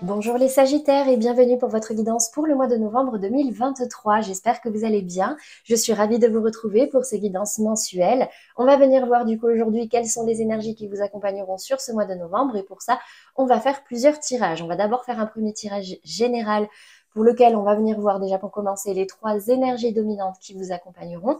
Bonjour les Sagittaires et bienvenue pour votre guidance pour le mois de novembre 2023. J'espère que vous allez bien. Je suis ravie de vous retrouver pour ces guidances mensuelles. On va venir voir du coup aujourd'hui quelles sont les énergies qui vous accompagneront sur ce mois de novembre et pour ça, on va faire plusieurs tirages. On va d'abord faire un premier tirage général pour lequel on va venir voir déjà pour commencer les 3 énergies dominantes qui vous accompagneront.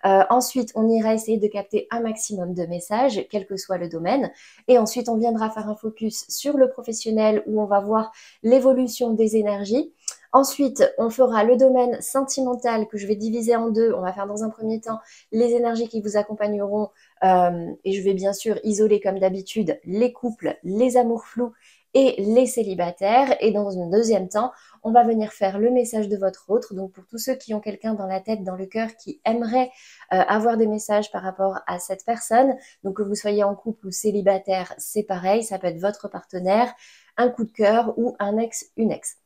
Ensuite, on ira essayer de capter un maximum de messages, quel que soit le domaine. Et ensuite, on viendra faire un focus sur le professionnel où on va voir l'évolution des énergies. Ensuite, on fera le domaine sentimental que je vais diviser en deux. On va faire dans un premier temps les énergies qui vous accompagneront et je vais bien sûr isoler comme d'habitude les couples, les amours flous et les célibataires. Et dans un deuxième temps, on va venir faire le message de votre autre. Donc pour tous ceux qui ont quelqu'un dans la tête, dans le cœur, qui aimerait avoir des messages par rapport à cette personne, donc que vous soyez en couple ou célibataire, c'est pareil, ça peut être votre partenaire, un coup de cœur ou un ex, une ex.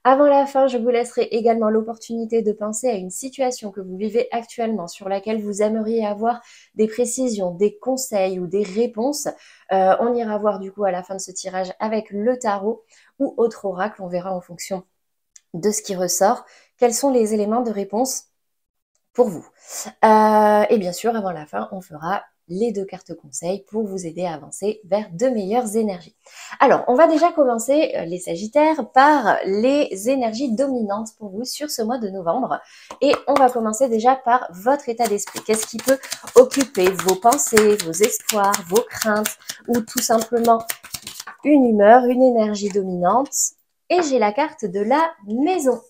Avant la fin, je vous laisserai également l'opportunité de penser à une situation que vous vivez actuellement sur laquelle vous aimeriez avoir des précisions, des conseils ou des réponses. On ira voir du coup à la fin de ce tirage avec le tarot ou autre oracle. On verra en fonction de ce qui ressort quels sont les éléments de réponse pour vous. Et bien sûr, avant la fin, on fera les 2 cartes conseils pour vous aider à avancer vers de meilleures énergies. Alors, on va déjà commencer, les Sagittaires, par les énergies dominantes pour vous sur ce mois de novembre. Et on va commencer déjà par votre état d'esprit. Qu'est-ce qui peut occuper vos pensées, vos espoirs, vos craintes ou tout simplement une humeur, une énergie dominante? Et j'ai la carte de la maison.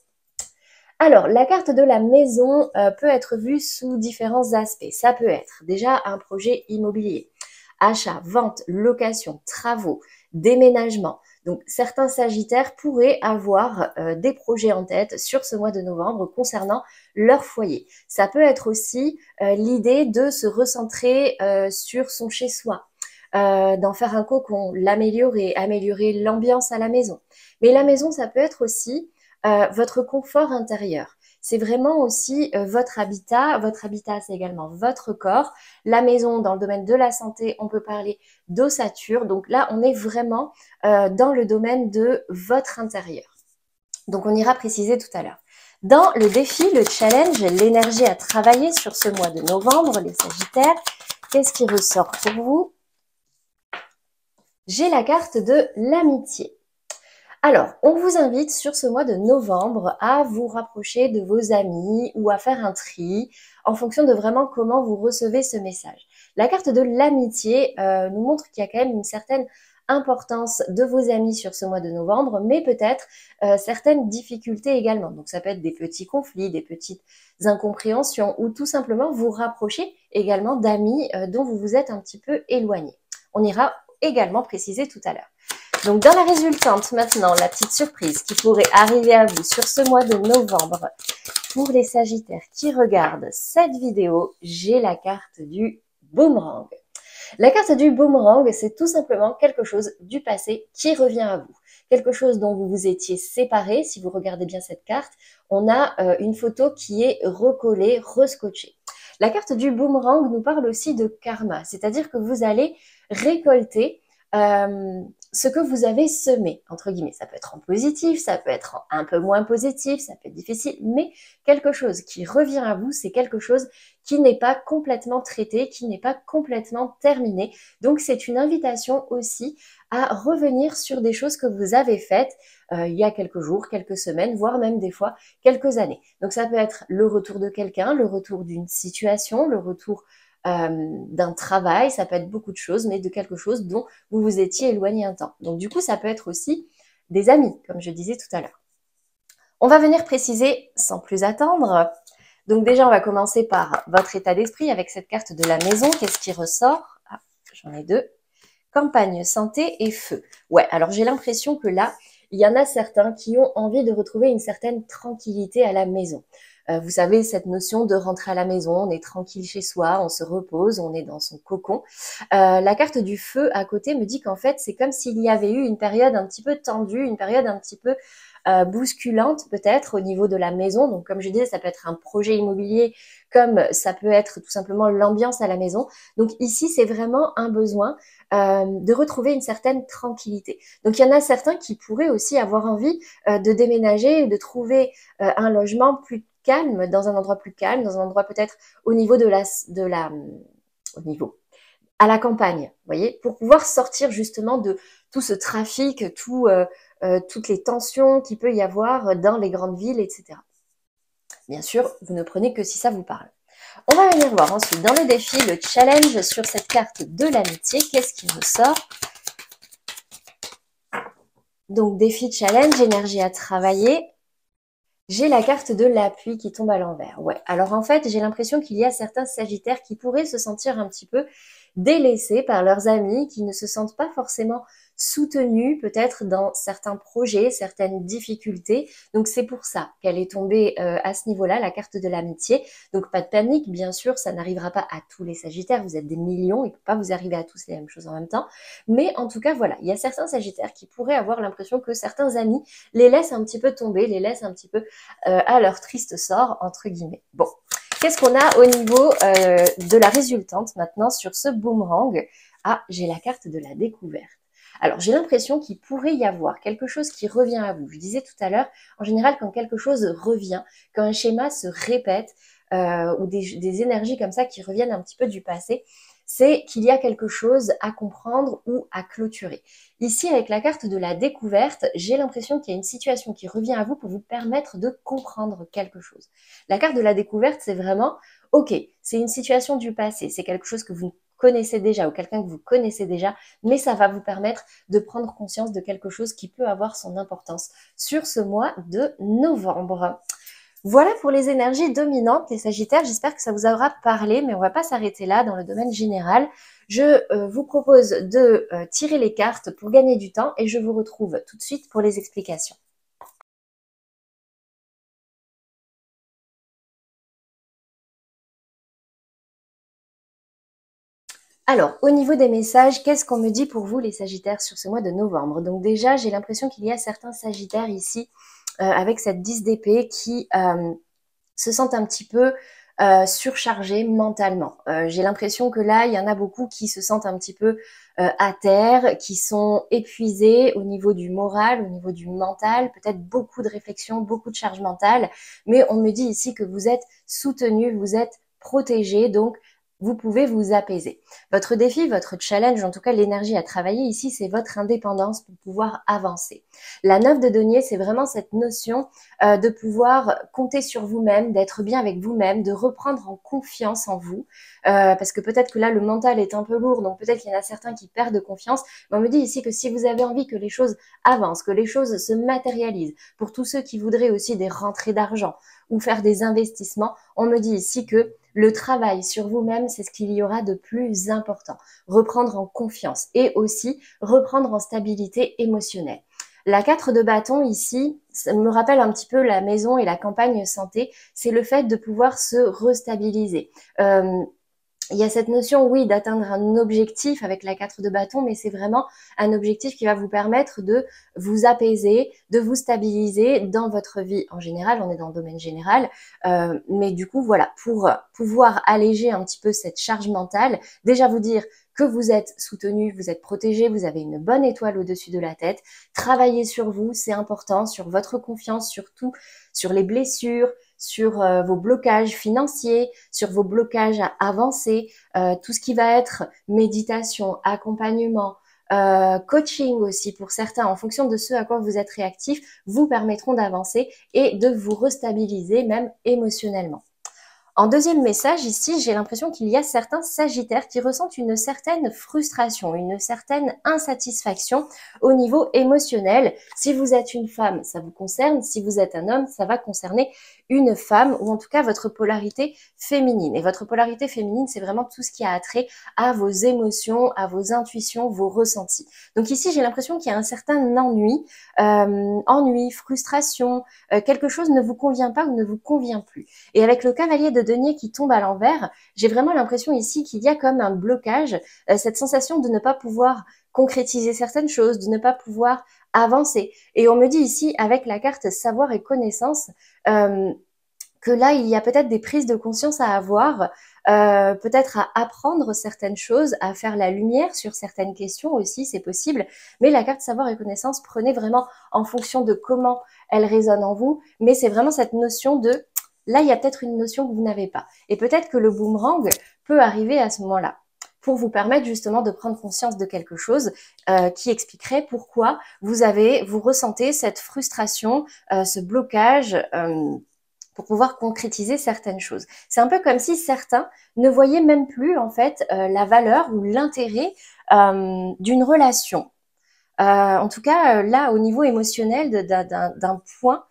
Alors, la carte de la maison peut être vue sous différents aspects. Ça peut être déjà un projet immobilier, achat, vente, location, travaux, déménagement. Donc, certains Sagittaires pourraient avoir des projets en tête sur ce mois de novembre concernant leur foyer. Ça peut être aussi l'idée de se recentrer sur son chez-soi, d'en faire un cocon, l'améliorer, améliorer l'ambiance à la maison. Mais la maison, ça peut être aussi votre confort intérieur. C'est vraiment aussi votre habitat. Votre habitat, c'est également votre corps. La maison, dans le domaine de la santé, on peut parler d'ossature. Donc là, on est vraiment dans le domaine de votre intérieur. Donc on ira préciser tout à l'heure. Dans le défi, le challenge, l'énergie à travailler sur ce mois de novembre, les Sagittaires, qu'est-ce qui ressort pour vous? J'ai la carte de l'amitié. Alors, on vous invite sur ce mois de novembre à vous rapprocher de vos amis ou à faire un tri en fonction de vraiment comment vous recevez ce message. La carte de l'amitié nous montre qu'il y a quand même une certaine importance de vos amis sur ce mois de novembre, mais peut-être certaines difficultés également. Donc ça peut être des petits conflits, des petites incompréhensions ou tout simplement vous rapprocher également d'amis dont vous vous êtes un petit peu éloigné. On ira également préciser tout à l'heure. Donc dans la résultante maintenant, la petite surprise qui pourrait arriver à vous sur ce mois de novembre, pour les Sagittaires qui regardent cette vidéo, j'ai la carte du boomerang. La carte du boomerang, c'est tout simplement quelque chose du passé qui revient à vous. Quelque chose dont vous vous étiez séparés. Si vous regardez bien cette carte, on a une photo qui est recollée, rescotchée. La carte du boomerang nous parle aussi de karma, c'est-à-dire que vous allez récolter ce que vous avez semé, entre guillemets. Ça peut être en positif, ça peut être un peu moins positif, ça peut être difficile, mais quelque chose qui revient à vous, c'est quelque chose qui n'est pas complètement traité, qui n'est pas complètement terminé. Donc c'est une invitation aussi à revenir sur des choses que vous avez faites il y a quelques jours, quelques semaines, voire même des fois quelques années. Donc ça peut être le retour de quelqu'un, le retour d'une situation, le retour d'un travail, ça peut être beaucoup de choses, mais de quelque chose dont vous vous étiez éloigné un temps. Donc du coup, ça peut être aussi des amis, comme je disais tout à l'heure. On va venir préciser sans plus attendre. Donc déjà, on va commencer par votre état d'esprit avec cette carte de la maison. Qu'est-ce qui ressort? Ah, j'en ai 2. Campagne, santé et feu. Ouais, alors j'ai l'impression que là, il y en a certains qui ont envie de retrouver une certaine tranquillité à la maison. Vous savez, cette notion de rentrer à la maison, on est tranquille chez soi, on se repose, on est dans son cocon. La carte du feu à côté me dit qu'en fait, c'est comme s'il y avait eu une période un petit peu tendue, une période un petit peu bousculante peut-être au niveau de la maison. Donc comme je disais, ça peut être un projet immobilier, comme ça peut être tout simplement l'ambiance à la maison. Donc ici, c'est vraiment un besoin de retrouver une certaine tranquillité. Donc il y en a certains qui pourraient aussi avoir envie de déménager, de trouver un logement plus calme, dans un endroit plus calme, dans un endroit peut-être au niveau au niveau à la campagne, vous voyez, pour pouvoir sortir justement de tout ce trafic, toutes les tensions qu'il peut y avoir dans les grandes villes, etc. Bien sûr, vous ne prenez que si ça vous parle. On va venir voir ensuite dans le défi, le challenge sur cette carte de l'amitié. Qu'est-ce qui nous sort? Donc défi, challenge, énergie à travailler. J'ai la carte de l'appui qui tombe à l'envers. Ouais. Alors en fait, j'ai l'impression qu'il y a certains sagittaires qui pourraient se sentir un petit peu délaissés par leurs amis, qui ne se sentent pas forcément soutenus peut-être dans certains projets, certaines difficultés. Donc c'est pour ça qu'elle est tombée à ce niveau-là, la carte de l'amitié. Donc pas de panique, bien sûr, ça n'arrivera pas à tous les sagittaires, vous êtes des millions, il ne peut pas vous arriver à tous les mêmes choses en même temps. Mais en tout cas, voilà, il y a certains sagittaires qui pourraient avoir l'impression que certains amis les laissent un petit peu tomber, les laissent un petit peu à leur triste sort, entre guillemets. Bon, qu'est-ce qu'on a au niveau de la résultante maintenant sur ce boomerang? Ah, j'ai la carte de la découverte. Alors, j'ai l'impression qu'il pourrait y avoir quelque chose qui revient à vous. Je disais tout à l'heure, en général, quand quelque chose revient, quand un schéma se répète, ou des énergies comme ça qui reviennent un petit peu du passé, c'est qu'il y a quelque chose à comprendre ou à clôturer. Ici, avec la carte de la découverte, j'ai l'impression qu'il y a une situation qui revient à vous pour vous permettre de comprendre quelque chose. La carte de la découverte, c'est vraiment, ok, c'est une situation du passé, c'est quelque chose que vous connaissez déjà ou quelqu'un que vous connaissez déjà, mais ça va vous permettre de prendre conscience de quelque chose qui peut avoir son importance sur ce mois de novembre. Voilà pour les énergies dominantes, les Sagittaires. J'espère que ça vous aura parlé, mais on ne va pas s'arrêter là dans le domaine général. Je vous propose de tirer les cartes pour gagner du temps et je vous retrouve tout de suite pour les explications. Alors, au niveau des messages, qu'est-ce qu'on me dit pour vous, les Sagittaires, sur ce mois de novembre? Donc déjà, j'ai l'impression qu'il y a certains Sagittaires ici, avec cette 10 d'épée, qui se sentent un petit peu surchargés mentalement. J'ai l'impression que là, il y en a beaucoup qui se sentent un petit peu à terre, qui sont épuisés au niveau du moral, au niveau du mental, peut-être beaucoup de réflexion, beaucoup de charge mentale, mais on me dit ici que vous êtes soutenus, vous êtes protégés, donc vous pouvez vous apaiser. Votre défi, votre challenge, en tout cas l'énergie à travailler ici, c'est votre indépendance pour pouvoir avancer. La 9 de denier, c'est vraiment cette notion de pouvoir compter sur vous-même, d'être bien avec vous-même, de reprendre en confiance en vous, parce que peut-être que là, le mental est un peu lourd, donc peut-être qu'il y en a certains qui perdent confiance, mais on me dit ici que si vous avez envie que les choses avancent, que les choses se matérialisent, pour tous ceux qui voudraient aussi des rentrées d'argent ou faire des investissements, on me dit ici que le travail sur vous-même, c'est ce qu'il y aura de plus important. Reprendre en confiance et aussi reprendre en stabilité émotionnelle. La 4 de bâton ici, ça me rappelle un petit peu la maison et la campagne santé, c'est le fait de pouvoir se restabiliser. Il y a cette notion, oui, d'atteindre un objectif avec la 4 de bâton, mais c'est vraiment un objectif qui va vous permettre de vous apaiser, de vous stabiliser dans votre vie en général. On est dans le domaine général, mais du coup, voilà, pour pouvoir alléger un petit peu cette charge mentale, déjà vous dire que vous êtes soutenu, vous êtes protégé, vous avez une bonne étoile au-dessus de la tête. Travaillez sur vous, c'est important, sur votre confiance, surtout sur les blessures, sur vos blocages financiers, sur vos blocages à avancer, tout ce qui va être méditation, accompagnement, coaching aussi pour certains, en fonction de ce à quoi vous êtes réactif, vous permettront d'avancer et de vous restabiliser même émotionnellement. En deuxième message, ici, j'ai l'impression qu'il y a certains sagittaires qui ressentent une certaine frustration, une certaine insatisfaction au niveau émotionnel. Si vous êtes une femme, ça vous concerne. Si vous êtes un homme, ça va concerner une femme ou en tout cas votre polarité féminine. Et votre polarité féminine, c'est vraiment tout ce qui a attrait à vos émotions, à vos intuitions, vos ressentis. Donc ici, j'ai l'impression qu'il y a un certain ennui, frustration, quelque chose ne vous convient pas ou ne vous convient plus. Et avec le cavalier de denier qui tombe à l'envers, j'ai vraiment l'impression ici qu'il y a comme un blocage, cette sensation de ne pas pouvoir concrétiser certaines choses, de ne pas pouvoir avancer. Et on me dit ici, avec la carte savoir et connaissance, que là, il y a peut-être des prises de conscience à avoir, peut-être à apprendre certaines choses, à faire la lumière sur certaines questions aussi, c'est possible. Mais la carte savoir et connaissance, prenez vraiment en fonction de comment elle résonne en vous. Mais c'est vraiment cette notion de, là, il y a peut-être une notion que vous n'avez pas. Et peut-être que le boomerang peut arriver à ce moment-là pour vous permettre justement de prendre conscience de quelque chose qui expliquerait pourquoi vous ressentez cette frustration, ce blocage pour pouvoir concrétiser certaines choses. C'est un peu comme si certains ne voyaient même plus en fait la valeur ou l'intérêt d'une relation. En tout cas, là, au niveau émotionnel d'un point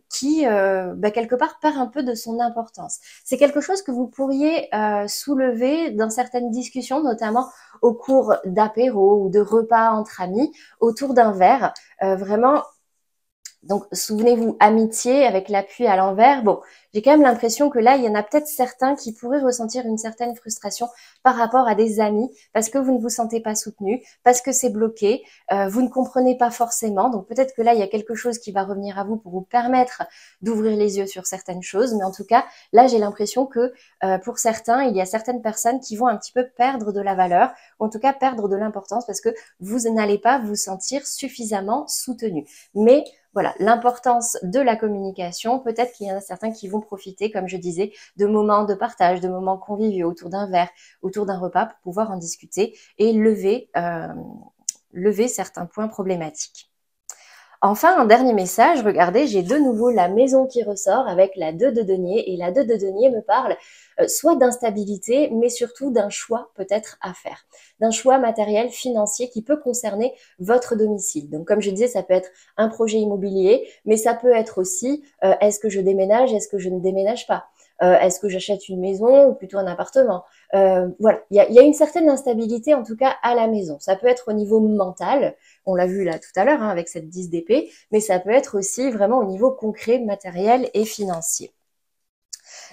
qui, quelque part, perd un peu de son importance. C'est quelque chose que vous pourriez soulever dans certaines discussions, notamment au cours d'apéros ou de repas entre amis, autour d'un verre. Vraiment, donc, souvenez-vous, amitié avec l'appui à l'envers. Bon, j'ai quand même l'impression que là, il y en a peut-être certains qui pourraient ressentir une certaine frustration par rapport à des amis parce que vous ne vous sentez pas soutenu, parce que c'est bloqué, vous ne comprenez pas forcément. Donc, peut-être que là, il y a quelque chose qui va revenir à vous pour vous permettre d'ouvrir les yeux sur certaines choses. Mais en tout cas, là, j'ai l'impression que pour certains, il y a certaines personnes qui vont un petit peu perdre de la valeur, ou en tout cas perdre de l'importance parce que vous n'allez pas vous sentir suffisamment soutenu. Mais voilà, l'importance de la communication, peut-être qu'il y en a certains qui vont profiter, comme je disais, de moments de partage, de moments conviviaux autour d'un verre, autour d'un repas pour pouvoir en discuter et lever certains points problématiques. Enfin, un dernier message, regardez, j'ai de nouveau la maison qui ressort avec la 2 de denier et la 2 de denier me parle soit d'instabilité, mais surtout d'un choix peut-être à faire, d'un choix matériel, financier qui peut concerner votre domicile. Donc comme je disais, ça peut être un projet immobilier, mais ça peut être aussi est-ce que je déménage, est-ce que je ne déménage pas, est-ce que j'achète une maison ou plutôt un appartement. Voilà, il y a une certaine instabilité en tout cas à la maison. Ça peut être au niveau mental, on l'a vu là tout à l'heure hein, avec cette 10 d'épée, mais ça peut être aussi vraiment au niveau concret, matériel et financier.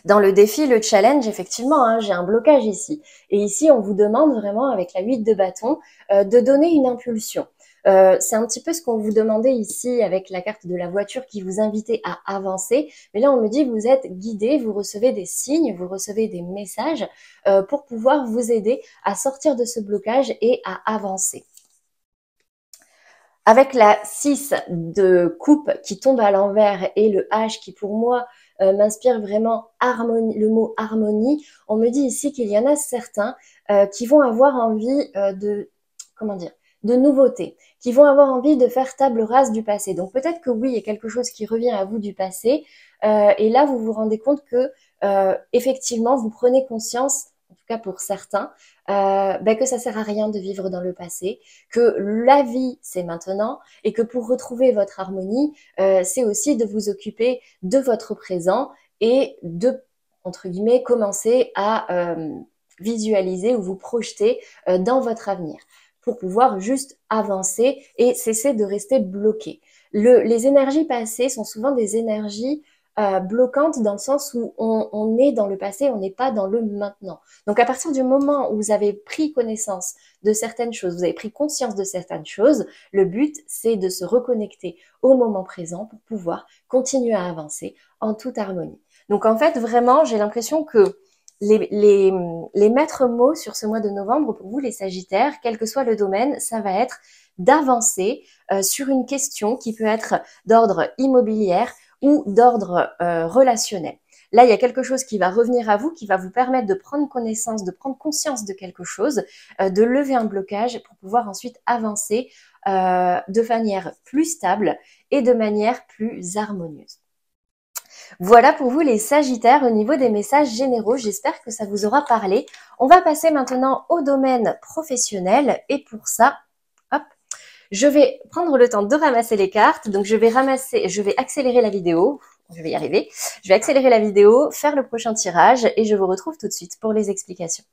Dans le défi, le challenge, effectivement, hein, j'ai un blocage ici. Et ici, on vous demande vraiment, avec la 8 de bâton, de donner une impulsion. C'est un petit peu ce qu'on vous demandait ici avec la carte de la voiture qui vous invitait à avancer. Mais là, on me dit que vous êtes guidé, vous recevez des signes, vous recevez des messages pour pouvoir vous aider à sortir de ce blocage et à avancer. Avec la 6 de coupe qui tombe à l'envers et le H qui pour moi m'inspire vraiment harmonie, le mot harmonie, on me dit ici qu'il y en a certains qui vont avoir envie comment dire, de nouveautés, qui vont avoir envie de faire table rase du passé. Donc peut-être que oui, il y a quelque chose qui revient à vous du passé et là vous vous rendez compte que effectivement vous prenez conscience, en tout cas pour certains, que ça sert à rien de vivre dans le passé, que la vie c'est maintenant et que pour retrouver votre harmonie, c'est aussi de vous occuper de votre présent et de, entre guillemets, commencer à visualiser ou vous projeter dans votre avenir pour pouvoir juste avancer et cesser de rester bloqué. Les énergies passées sont souvent des énergies bloquantes dans le sens où on est dans le passé, on n'est pas dans le maintenant. Donc à partir du moment où vous avez pris connaissance de certaines choses, vous avez pris conscience de certaines choses, le but c'est de se reconnecter au moment présent pour pouvoir continuer à avancer en toute harmonie. Donc en fait vraiment j'ai l'impression que les maîtres mots sur ce mois de novembre pour vous les Sagittaires, quel que soit le domaine, ça va être d'avancer sur une question qui peut être d'ordre immobilière ou d'ordre relationnel. Là, il y a quelque chose qui va revenir à vous, qui va vous permettre de prendre connaissance, de prendre conscience de quelque chose, de lever un blocage pour pouvoir ensuite avancer de manière plus stable et de manière plus harmonieuse. Voilà pour vous les Sagittaires au niveau des messages généraux. J'espère que ça vous aura parlé. On va passer maintenant au domaine professionnel et pour ça, hop, je vais prendre le temps de ramasser les cartes. Donc je vais accélérer la vidéo. Je vais y arriver. Je vais accélérer la vidéo, faire le prochain tirage et je vous retrouve tout de suite pour les explications.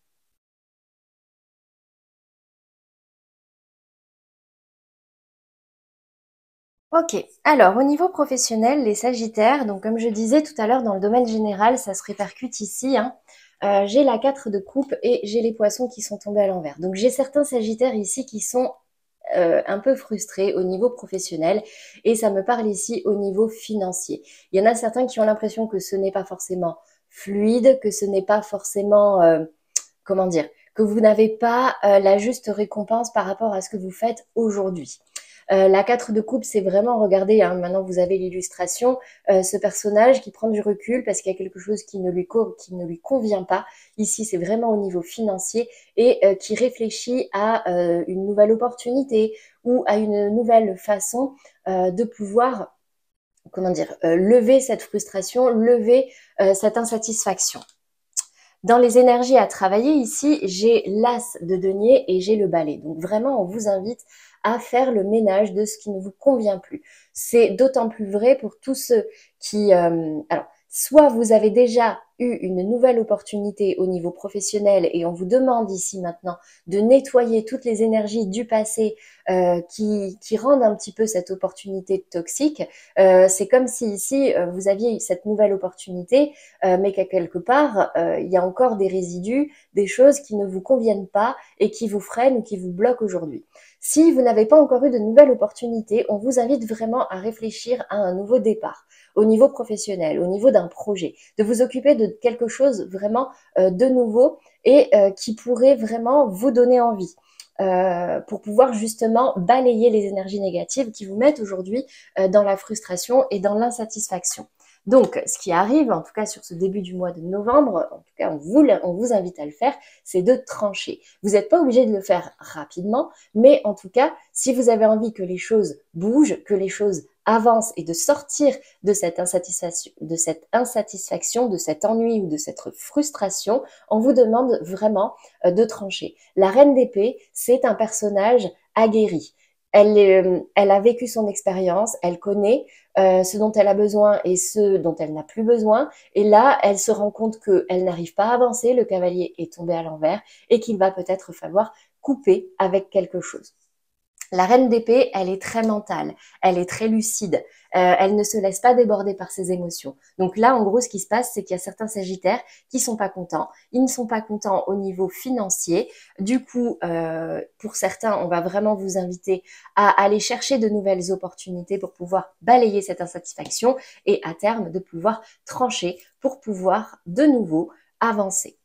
Ok, alors au niveau professionnel, les Sagittaires, donc comme je disais tout à l'heure dans le domaine général, ça se répercute ici, hein, j'ai la 4 de coupe et j'ai les poissons qui sont tombés à l'envers. Donc j'ai certains sagittaires ici qui sont un peu frustrés au niveau professionnel et ça me parle ici au niveau financier. Il y en a certains qui ont l'impression que ce n'est pas forcément fluide, que ce n'est pas forcément, comment dire, que vous n'avez pas la juste récompense par rapport à ce que vous faites aujourd'hui. La 4 de coupe, c'est vraiment, regardez, hein, maintenant vous avez l'illustration, ce personnage qui prend du recul parce qu'il y a quelque chose qui ne lui convient pas. Ici, c'est vraiment au niveau financier et qui réfléchit à une nouvelle opportunité ou à une nouvelle façon de pouvoir, comment dire, lever cette frustration, lever cette insatisfaction. Dans les énergies à travailler ici, j'ai l'as de denier et j'ai le balai. Donc vraiment, on vous invite à faire le ménage de ce qui ne vous convient plus. C'est d'autant plus vrai pour tous ceux qui... alors, soit vous avez déjà eu une nouvelle opportunité au niveau professionnel et on vous demande ici maintenant de nettoyer toutes les énergies du passé qui rendent un petit peu cette opportunité toxique. C'est comme si ici, vous aviez cette nouvelle opportunité, mais qu'à quelque part, il y a encore des résidus, des choses qui ne vous conviennent pas et qui vous freinent ou qui vous bloquent aujourd'hui. Si vous n'avez pas encore eu de nouvelles opportunités, on vous invite vraiment à réfléchir à un nouveau départ au niveau professionnel, au niveau d'un projet, de vous occuper de quelque chose vraiment de nouveau et qui pourrait vraiment vous donner envie. Pour pouvoir justement balayer les énergies négatives qui vous mettent aujourd'hui dans la frustration et dans l'insatisfaction. Donc, ce qui arrive, en tout cas sur ce début du mois de novembre, en tout cas on vous invite à le faire, c'est de trancher. Vous n'êtes pas obligé de le faire rapidement, mais en tout cas, si vous avez envie que les choses bougent, que les choses avancent et de sortir de cette insatisfaction, de cet ennui ou de cette frustration, on vous demande vraiment de trancher. La reine d'épée, c'est un personnage aguerri. Elle a vécu son expérience, elle connaît ce dont elle a besoin et ce dont elle n'a plus besoin. Et là, elle se rend compte qu'elle n'arrive pas à avancer, le cavalier est tombé à l'envers et qu'il va peut-être falloir couper avec quelque chose. La reine d'épée, elle est très mentale, elle est très lucide, elle ne se laisse pas déborder par ses émotions. Donc là, en gros, ce qui se passe, c'est qu'il y a certains sagittaires qui sont pas contents. Ils ne sont pas contents au niveau financier. Du coup, pour certains, on va vraiment vous inviter à aller chercher de nouvelles opportunités pour pouvoir balayer cette insatisfaction et à terme de pouvoir trancher pour pouvoir de nouveau avancer.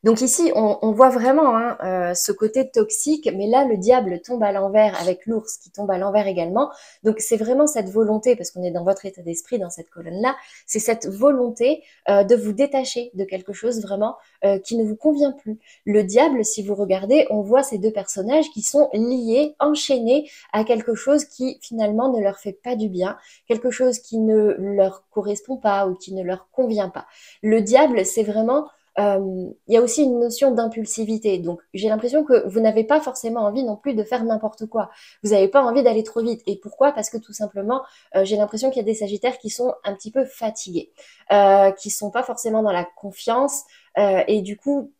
Donc ici, on voit vraiment hein, ce côté toxique, mais là, le diable tombe à l'envers avec l'ours qui tombe à l'envers également. Donc c'est vraiment cette volonté, parce qu'on est dans votre état d'esprit dans cette colonne-là, c'est cette volonté de vous détacher de quelque chose vraiment qui ne vous convient plus. Le diable, si vous regardez, on voit ces deux personnages qui sont liés, enchaînés à quelque chose qui finalement ne leur fait pas du bien, quelque chose qui ne leur correspond pas ou qui ne leur convient pas. Le diable, c'est vraiment il y a aussi une notion d'impulsivité. Donc, j'ai l'impression que vous n'avez pas forcément envie non plus de faire n'importe quoi. Vous n'avez pas envie d'aller trop vite. Et pourquoi? Parce que tout simplement, j'ai l'impression qu'il y a des sagittaires qui sont un petit peu fatigués, qui sont pas forcément dans la confiance et du coup,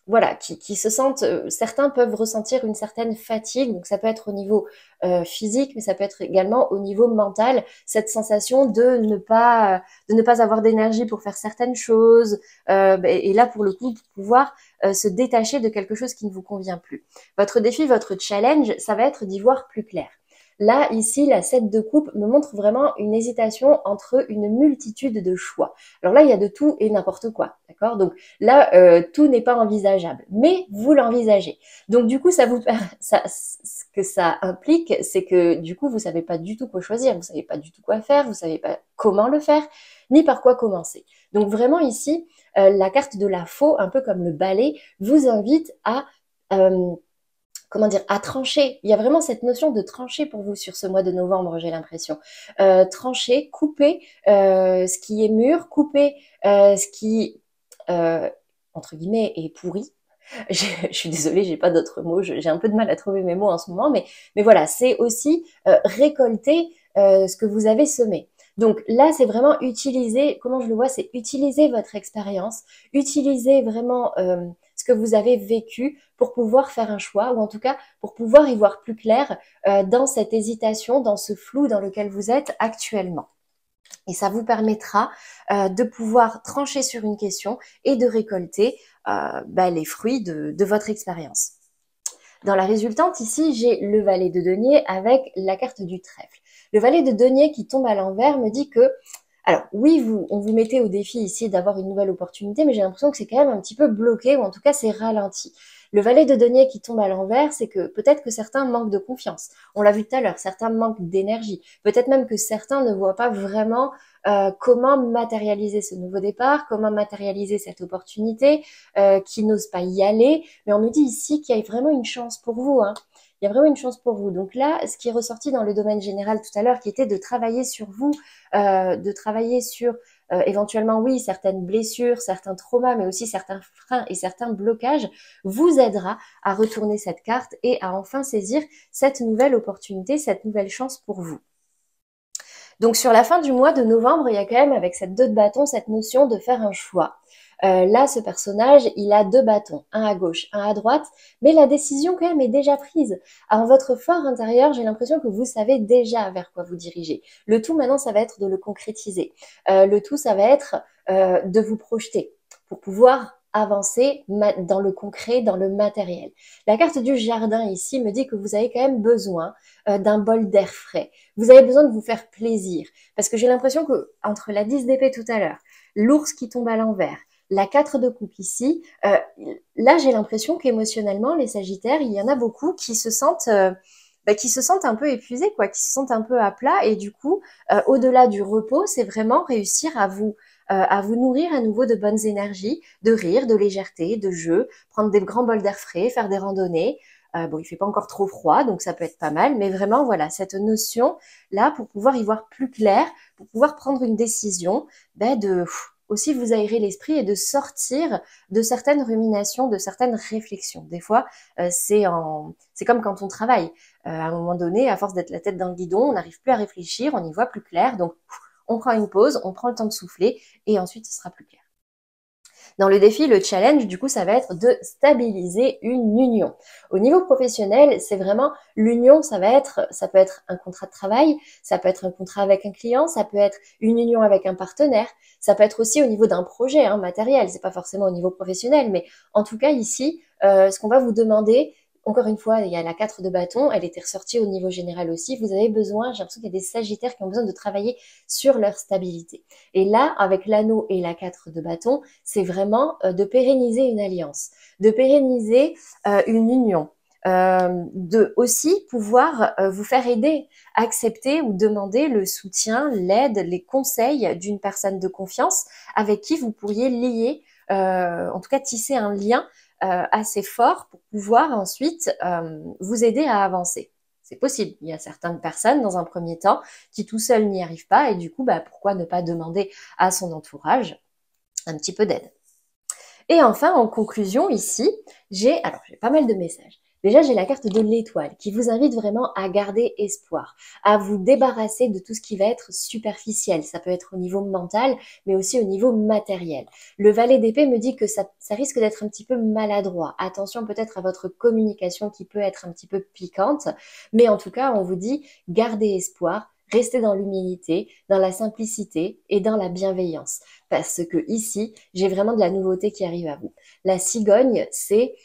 voilà, qui se sentent, certains peuvent ressentir une certaine fatigue, donc ça peut être au niveau physique, mais ça peut être également au niveau mental, cette sensation de ne pas avoir d'énergie pour faire certaines choses, et là pour le coup, pour pouvoir se détacher de quelque chose qui ne vous convient plus. Votre défi, votre challenge, ça va être d'y voir plus clair. Là, ici, la 7 de coupe me montre vraiment une hésitation entre une multitude de choix. Alors là, il y a de tout et n'importe quoi, d'accord? Donc là, tout n'est pas envisageable, mais vous l'envisagez. Donc du coup, ce que ça implique, c'est que du coup, vous savez pas du tout quoi choisir, vous savez pas du tout quoi faire, vous savez pas comment le faire, ni par quoi commencer. Donc vraiment ici, la carte de la faux, un peu comme le balai, vous invite à comment dire, à trancher. Il y a vraiment cette notion de trancher pour vous sur ce mois de novembre, j'ai l'impression. Trancher, couper ce qui est mûr, couper ce qui, entre guillemets, est pourri. Je suis désolée, j'ai pas d'autres mots, j'ai un peu de mal à trouver mes mots en ce moment, mais voilà, c'est aussi récolter ce que vous avez semé. Donc là, c'est vraiment utiliser, comment je le vois, c'est utiliser votre expérience, utiliser vraiment ce que vous avez vécu pour pouvoir faire un choix, ou en tout cas pour pouvoir y voir plus clair dans cette hésitation, dans ce flou dans lequel vous êtes actuellement. Et ça vous permettra de pouvoir trancher sur une question et de récolter les fruits de votre expérience. Dans la résultante, ici, j'ai le valet de denier avec la carte du trèfle. Le valet de denier qui tombe à l'envers me dit que, alors oui, on vous mettez au défi ici d'avoir une nouvelle opportunité, mais j'ai l'impression que c'est quand même un petit peu bloqué, ou en tout cas c'est ralenti. Le valet de denier qui tombe à l'envers, c'est que peut-être que certains manquent de confiance. On l'a vu tout à l'heure, certains manquent d'énergie. Peut-être même que certains ne voient pas vraiment comment matérialiser ce nouveau départ, comment matérialiser cette opportunité, qui n'osent pas y aller. Mais on me dit ici qu'il y a vraiment une chance pour vous, hein. Il y a vraiment une chance pour vous. Donc là, ce qui est ressorti dans le domaine général tout à l'heure, qui était de travailler sur vous, de travailler sur éventuellement, oui, certaines blessures, certains traumas, mais aussi certains freins et certains blocages, vous aidera à retourner cette carte et à enfin saisir cette nouvelle opportunité, cette nouvelle chance pour vous. Donc sur la fin du mois de novembre, il y a quand même avec cette 2 de bâton cette notion de faire un choix. Là, ce personnage, il a 2 bâtons, un à gauche, un à droite, mais la décision quand même est déjà prise. En votre fort intérieur, j'ai l'impression que vous savez déjà vers quoi vous dirigez. Le tout maintenant, ça va être de le concrétiser. Le tout, ça va être de vous projeter pour pouvoir avancer dans le concret, dans le matériel. La carte du jardin ici me dit que vous avez quand même besoin d'un bol d'air frais. Vous avez besoin de vous faire plaisir. Parce que j'ai l'impression que entre la 10 d'épée tout à l'heure, l'ours qui tombe à l'envers, la 4 de coupe ici, là j'ai l'impression qu'émotionnellement, les Sagittaires, il y en a beaucoup qui se sentent un peu épuisés, quoi, qui se sentent un peu à plat. Et du coup, au-delà du repos, c'est vraiment réussir à vous nourrir à nouveau de bonnes énergies, de rire, de légèreté, de jeu, prendre des grands bols d'air frais, faire des randonnées. Bon, il fait pas encore trop froid, donc ça peut être pas mal, mais vraiment, voilà, cette notion-là, pour pouvoir y voir plus clair, pour pouvoir prendre une décision, aussi vous aérer l'esprit et de sortir de certaines ruminations, de certaines réflexions. Des fois, c'est comme quand on travaille. À un moment donné, à force d'être la tête dans le guidon, on n'arrive plus à réfléchir, on y voit plus clair, donc on prend une pause, on prend le temps de souffler, et ensuite ce sera plus clair. Dans le défi, le challenge, du coup, ça va être de stabiliser une union. Au niveau professionnel, c'est vraiment l'union, ça peut être un contrat de travail, ça peut être un contrat avec un client, ça peut être une union avec un partenaire, ça peut être aussi au niveau d'un projet matériel, c'est pas forcément au niveau professionnel, mais en tout cas ici, ce qu'on va vous demander, encore une fois, il y a la 4 de bâton, elle était ressortie au niveau général aussi. Vous avez besoin, j'ai l'impression qu'il y a des Sagittaires qui ont besoin de travailler sur leur stabilité. Et là, avec l'anneau et la 4 de bâton, c'est vraiment de pérenniser une alliance, de pérenniser une union. De aussi pouvoir vous faire aider, accepter ou demander le soutien, l'aide, les conseils d'une personne de confiance avec qui vous pourriez lier, en tout cas tisser un lien assez fort pour pouvoir ensuite vous aider à avancer. C'est possible. Il y a certaines personnes, dans un premier temps, qui tout seuls n'y arrivent pas et du coup, pourquoi ne pas demander à son entourage un petit peu d'aide. Et enfin, en conclusion, ici, j'ai pas mal de messages. Déjà, j'ai la carte de l'étoile qui vous invite vraiment à garder espoir, à vous débarrasser de tout ce qui va être superficiel. Ça peut être au niveau mental, mais aussi au niveau matériel. Le valet d'épée me dit que ça risque d'être un petit peu maladroit. Attention peut-être à votre communication qui peut être un petit peu piquante, mais en tout cas, on vous dit gardez espoir, restez dans l'humilité, dans la simplicité et dans la bienveillance. Parce que ici, j'ai vraiment de la nouveauté qui arrive à vous. La cigogne, c'est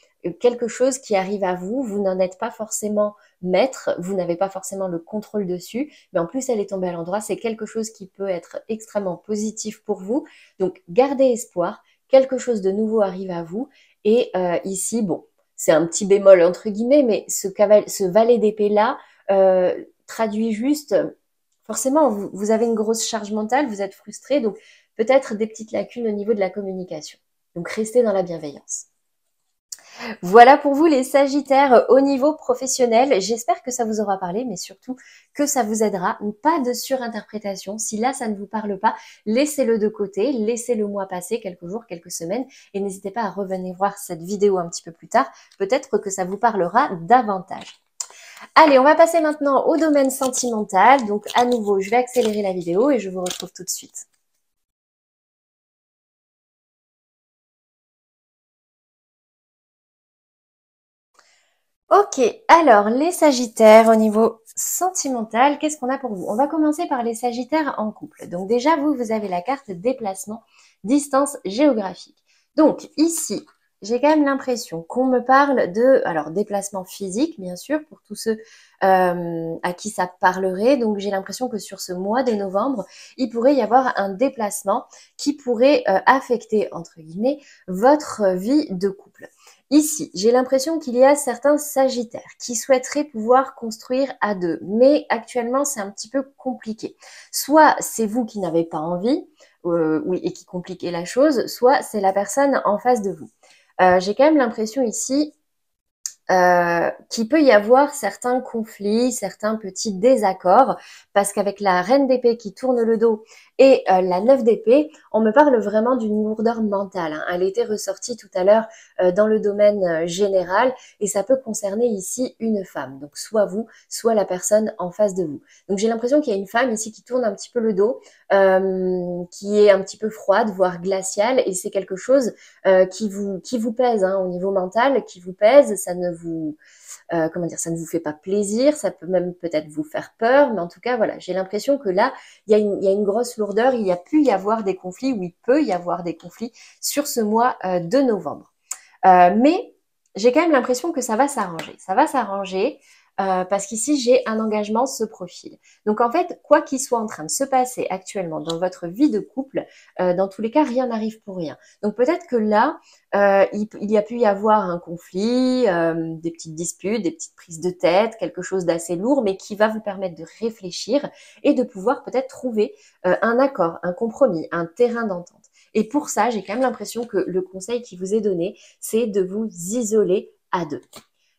quelque chose qui arrive à vous, vous n'en êtes pas forcément maître, vous n'avez pas forcément le contrôle dessus, mais en plus elle est tombée à l'endroit, c'est quelque chose qui peut être extrêmement positif pour vous. Donc gardez espoir, quelque chose de nouveau arrive à vous. Et ici, bon, c'est un petit bémol entre guillemets, mais ce valet d'épée là traduit juste, forcément, vous avez une grosse charge mentale, vous êtes frustré, donc peut-être des petites lacunes au niveau de la communication. Donc restez dans la bienveillance. Voilà pour vous les Sagittaires au niveau professionnel. J'espère que ça vous aura parlé, mais surtout que ça vous aidera. Pas de surinterprétation. Si là, ça ne vous parle pas, laissez-le de côté, laissez le mois passer, quelques jours, quelques semaines, et n'hésitez pas à revenir voir cette vidéo un petit peu plus tard. Peut-être que ça vous parlera davantage. Allez, on va passer maintenant au domaine sentimental. Donc à nouveau, je vais accélérer la vidéo et je vous retrouve tout de suite. Ok, alors les Sagittaires au niveau sentimental, qu'est-ce qu'on a pour vous? On va commencer par les Sagittaires en couple. Donc déjà, vous avez la carte déplacement, distance géographique. Donc ici, j'ai quand même l'impression qu'on me parle de, alors déplacement physique, bien sûr, pour tous ceux à qui ça parlerait. Donc j'ai l'impression que sur ce mois de novembre, il pourrait y avoir un déplacement qui pourrait affecter, entre guillemets, votre vie de couple. Ici, j'ai l'impression qu'il y a certains Sagittaires qui souhaiteraient pouvoir construire à deux, mais actuellement c'est un petit peu compliqué. Soit c'est vous qui n'avez pas envie, oui, et qui compliquez la chose, soit c'est la personne en face de vous. J'ai quand même l'impression ici qu'il peut y avoir certains conflits, certains petits désaccords, parce qu'avec la reine d'épée qui tourne le dos et la 9 d'épée, on me parle vraiment d'une lourdeur mentale, hein. Elle était ressortie tout à l'heure dans le domaine général, et ça peut concerner ici une femme, donc soit vous, soit la personne en face de vous. Donc j'ai l'impression qu'il y a une femme ici qui tourne un petit peu le dos, qui est un petit peu froide, voire glaciale, et c'est quelque chose qui vous pèse, hein, au niveau mental, qui vous pèse, ça ne vous comment dire, ça ne vous fait pas plaisir, ça peut même peut-être vous faire peur, mais en tout cas voilà, j'ai l'impression que là il y a une grosse lourdeur, il y a pu y avoir des conflits, ou il peut y avoir des conflits sur ce mois de novembre. Mais j'ai quand même l'impression que ça va s'arranger. Ça va s'arranger parce qu'ici, j'ai un engagement ce profil. Donc en fait, quoi qu'il soit en train de se passer actuellement dans votre vie de couple, dans tous les cas, rien n'arrive pour rien. Donc peut-être que là, il y a pu y avoir un conflit, des petites disputes, des petites prises de tête, quelque chose d'assez lourd, mais qui va vous permettre de réfléchir et de pouvoir peut-être trouver un accord, un compromis, un terrain d'entente. Et pour ça, j'ai quand même l'impression que le conseil qui vous est donné, c'est de vous isoler à deux.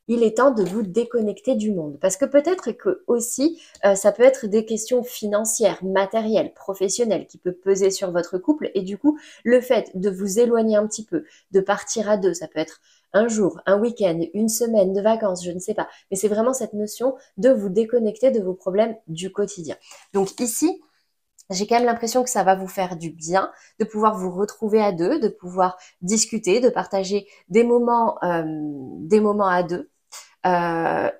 Il est temps de vous déconnecter du monde. Parce que peut-être que aussi, ça peut être des questions financières, matérielles, professionnelles qui peuvent peser sur votre couple. Et du coup, le fait de vous éloigner un petit peu, de partir à deux, ça peut être un jour, un week-end, une semaine de vacances, je ne sais pas. Mais c'est vraiment cette notion de vous déconnecter de vos problèmes du quotidien. Donc ici, j'ai quand même l'impression que ça va vous faire du bien de pouvoir vous retrouver à deux, de pouvoir discuter, de partager des moments à deux,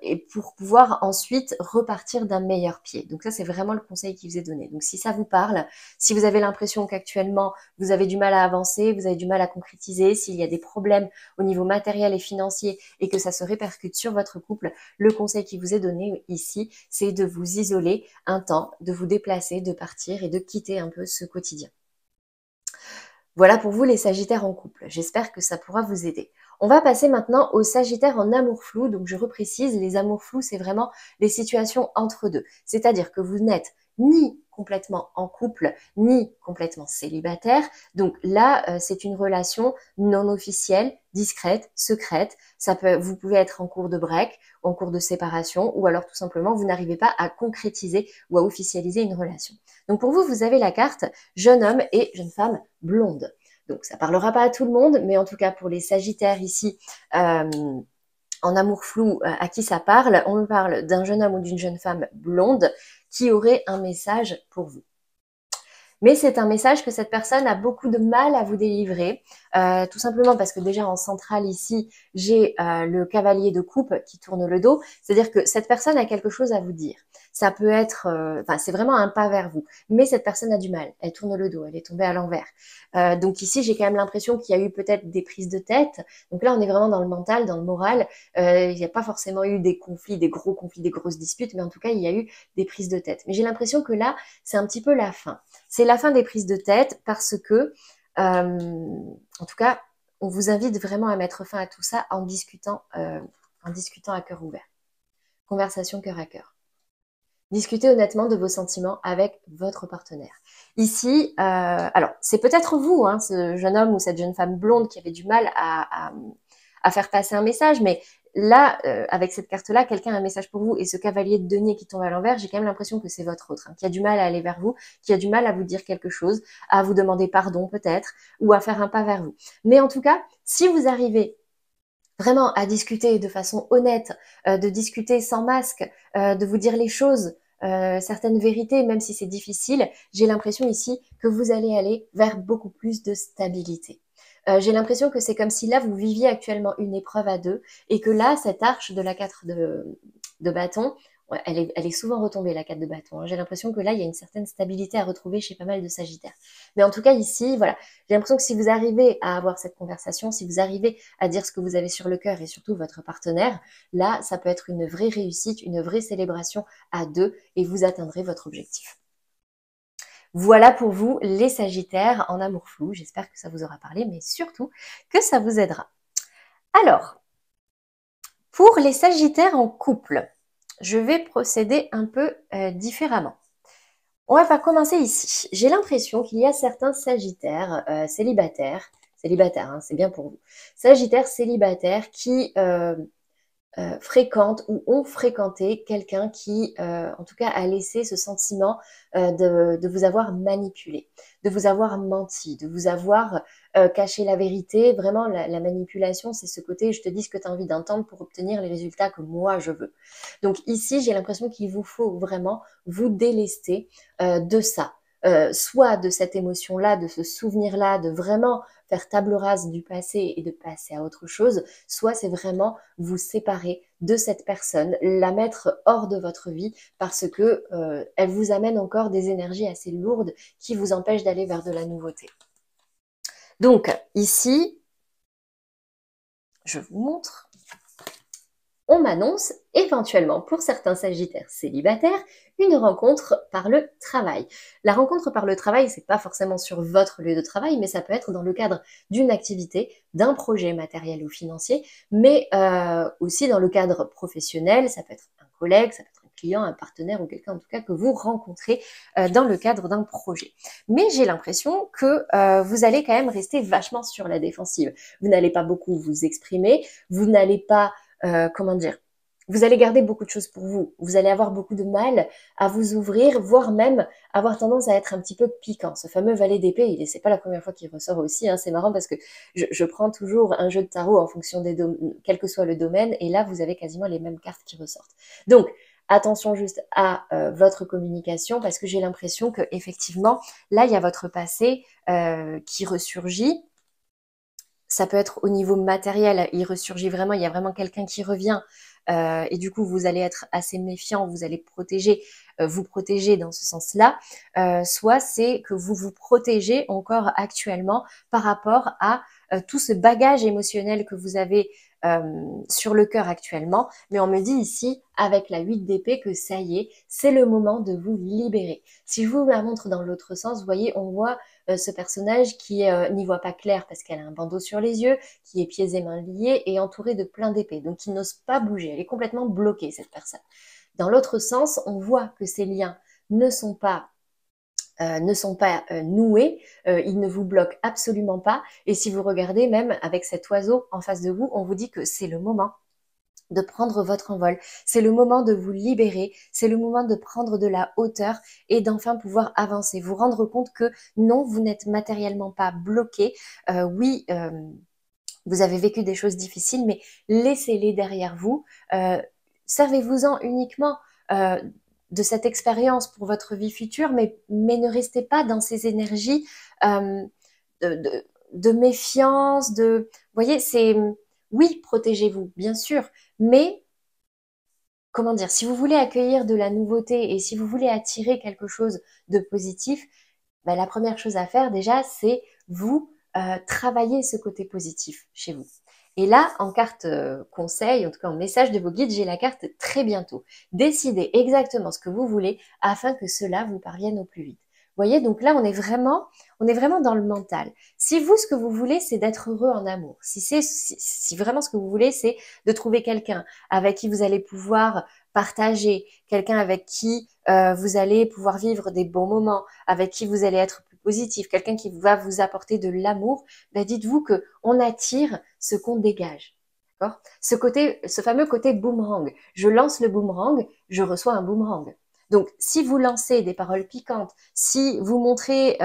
et pour pouvoir ensuite repartir d'un meilleur pied. Donc ça, c'est vraiment le conseil qui vous est donné. Donc si ça vous parle, si vous avez l'impression qu'actuellement, vous avez du mal à avancer, vous avez du mal à concrétiser, s'il y a des problèmes au niveau matériel et financier et que ça se répercute sur votre couple, le conseil qui vous est donné ici, c'est de vous isoler un temps, de vous déplacer, de partir et de quitter un peu ce quotidien. Voilà pour vous les Sagittaires en couple. J'espère que ça pourra vous aider. On va passer maintenant aux Sagittaires en amour flou. Donc je reprécise, les amours flous, c'est vraiment les situations entre deux. C'est-à-dire que vous n'êtes ni complètement en couple, ni complètement célibataire. Donc là, c'est une relation non officielle, discrète, secrète. Vous pouvez être en cours de break, en cours de séparation, ou alors tout simplement, vous n'arrivez pas à concrétiser ou à officialiser une relation. Donc pour vous, vous avez la carte jeune homme et jeune femme blonde. Donc ça parlera pas à tout le monde, mais en tout cas pour les Sagittaires ici, en amour flou, à qui ça parle, on me parle d'un jeune homme ou d'une jeune femme blonde qui aurait un message pour vous. Mais c'est un message que cette personne a beaucoup de mal à vous délivrer, tout simplement parce que déjà en centrale ici, j'ai le cavalier de coupe qui tourne le dos, c'est-à-dire que cette personne a quelque chose à vous dire. Ça peut être, enfin c'est vraiment un pas vers vous, mais cette personne a du mal, elle tourne le dos, elle est tombée à l'envers. Donc ici, j'ai quand même l'impression qu'il y a eu peut-être des prises de tête, donc là on est vraiment dans le mental, dans le moral, il n'y a pas forcément eu des conflits, des gros conflits, des grosses disputes, mais en tout cas il y a eu des prises de tête. Mais j'ai l'impression que là, c'est un petit peu la fin. C'est la fin des prises de tête parce que, en tout cas, on vous invite vraiment à mettre fin à tout ça en discutant à cœur ouvert. Conversation cœur à cœur. Discutez honnêtement de vos sentiments avec votre partenaire. Ici, alors c'est peut-être vous, hein, ce jeune homme ou cette jeune femme blonde qui avait du mal à faire passer un message, mais là, avec cette carte-là, quelqu'un a un message pour vous et ce cavalier de denier qui tombe à l'envers, j'ai quand même l'impression que c'est votre autre, hein, qui a du mal à aller vers vous, qui a du mal à vous dire quelque chose, à vous demander pardon peut-être, ou à faire un pas vers vous. Mais en tout cas, si vous arrivez vraiment à discuter de façon honnête, de discuter sans masque, de vous dire les choses, certaines vérités, même si c'est difficile, j'ai l'impression ici que vous allez aller vers beaucoup plus de stabilité. J'ai l'impression que c'est comme si là, vous viviez actuellement une épreuve à deux et que là, cette arche de la 4 de bâton, ouais, elle est souvent retombée, la 4 de bâton, hein. J'ai l'impression que là, il y a une certaine stabilité à retrouver chez pas mal de Sagittaires. Mais en tout cas, ici, voilà, j'ai l'impression que si vous arrivez à avoir cette conversation, si vous arrivez à dire ce que vous avez sur le cœur et surtout votre partenaire, là, ça peut être une vraie réussite, une vraie célébration à deux et vous atteindrez votre objectif. Voilà pour vous les Sagittaires en amour flou. J'espère que ça vous aura parlé, mais surtout que ça vous aidera. Alors, pour les Sagittaires en couple, je vais procéder un peu différemment. On va commencer ici. J'ai l'impression qu'il y a certains Sagittaires célibataires, hein, c'est bien pour vous, Sagittaires célibataires qui fréquentent ou ont fréquenté quelqu'un qui, en tout cas, a laissé ce sentiment de vous avoir manipulé, de vous avoir menti, de vous avoir caché la vérité. Vraiment, la manipulation, c'est ce côté, je te dis ce que tu as envie d'entendre pour obtenir les résultats que moi, je veux. Donc ici, j'ai l'impression qu'il vous faut vraiment vous délester de ça. Soit de cette émotion-là, de ce souvenir-là, de vraiment faire table rase du passé et de passer à autre chose, soit c'est vraiment vous séparer de cette personne, la mettre hors de votre vie parce que elle vous amène encore des énergies assez lourdes qui vous empêchent d'aller vers de la nouveauté. Donc ici, je vous montre. On m'annonce éventuellement pour certains Sagittaires célibataires une rencontre par le travail. La rencontre par le travail, c'est pas forcément sur votre lieu de travail, mais ça peut être dans le cadre d'une activité, d'un projet matériel ou financier, mais aussi dans le cadre professionnel. Ça peut être un collègue, ça peut être un client, un partenaire ou quelqu'un en tout cas que vous rencontrez dans le cadre d'un projet. Mais j'ai l'impression que vous allez quand même rester vachement sur la défensive. Vous n'allez pas beaucoup vous exprimer, vous n'allez pas comment dire, vous allez garder beaucoup de choses pour vous. Vous allez avoir beaucoup de mal à vous ouvrir, voire même avoir tendance à être un petit peu piquant. Ce fameux valet d'épée, c'est pas la première fois qu'il ressort aussi, hein. C'est marrant parce que je prends toujours un jeu de tarot en fonction des quel que soit le domaine, et là vous avez quasiment les mêmes cartes qui ressortent. Donc attention juste à votre communication parce que j'ai l'impression que effectivement là il y a votre passé qui ressurgit. Ça peut être au niveau matériel, il ressurgit vraiment, il y a vraiment quelqu'un qui revient et du coup vous allez être assez méfiant, vous allez vous protéger dans ce sens-là. Soit c'est que vous vous protégez encore actuellement par rapport à tout ce bagage émotionnel que vous avez sur le cœur actuellement. Mais on me dit ici, avec la 8 d'épée, que ça y est, c'est le moment de vous libérer. Si je vous la montre dans l'autre sens, vous voyez, on voit ce personnage qui n'y voit pas clair parce qu'elle a un bandeau sur les yeux, qui est pieds et mains liés et entourée de plein d'épées. Donc qui n'ose pas bouger, elle est complètement bloquée cette personne. Dans l'autre sens, on voit que ces liens ne sont pas noués, ils ne vous bloquent absolument pas. Et si vous regardez même avec cet oiseau en face de vous, on vous dit que c'est le moment de prendre votre envol. C'est le moment de vous libérer, c'est le moment de prendre de la hauteur et d'enfin pouvoir avancer. Vous rendre compte que non, vous n'êtes matériellement pas bloqué. Oui, vous avez vécu des choses difficiles, mais laissez-les derrière vous. Servez-vous-en uniquement de cette expérience pour votre vie future, mais ne restez pas dans ces énergies de, de méfiance, de... Vous voyez, c'est... Oui, protégez-vous, bien sûr, mais comment dire, si vous voulez accueillir de la nouveauté et si vous voulez attirer quelque chose de positif, bah, la première chose à faire déjà, c'est vous travailler ce côté positif chez vous. Et là, en carte conseil, en tout cas en message de vos guides, j'ai la carte très bientôt. Décidez exactement ce que vous voulez afin que cela vous parvienne au plus vite. Vous voyez, donc là, on est vraiment dans le mental. Si vous, ce que vous voulez, c'est d'être heureux en amour, si vraiment ce que vous voulez, c'est de trouver quelqu'un avec qui vous allez pouvoir partager, quelqu'un avec qui vous allez pouvoir vivre des bons moments, avec qui vous allez être plus positif, quelqu'un qui va vous apporter de l'amour, ben dites-vous que on attire ce qu'on dégage. D'accord ? Ce fameux côté boomerang. Je lance le boomerang, je reçois un boomerang. Donc, si vous lancez des paroles piquantes, si vous montrez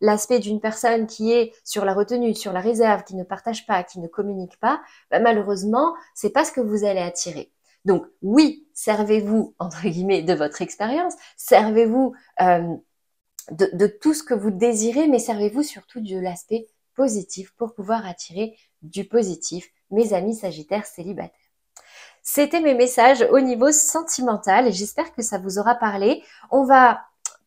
l'aspect d'une personne qui est sur la retenue, sur la réserve, qui ne partage pas, qui ne communique pas, ben malheureusement, c'est pas ce que vous allez attirer. Donc, oui, servez-vous, entre guillemets, de votre expérience, servez-vous de tout ce que vous désirez, mais servez-vous surtout de l'aspect positif pour pouvoir attirer du positif, mes amis Sagittaires célibataires. C'était mes messages au niveau sentimental et j'espère que ça vous aura parlé. On va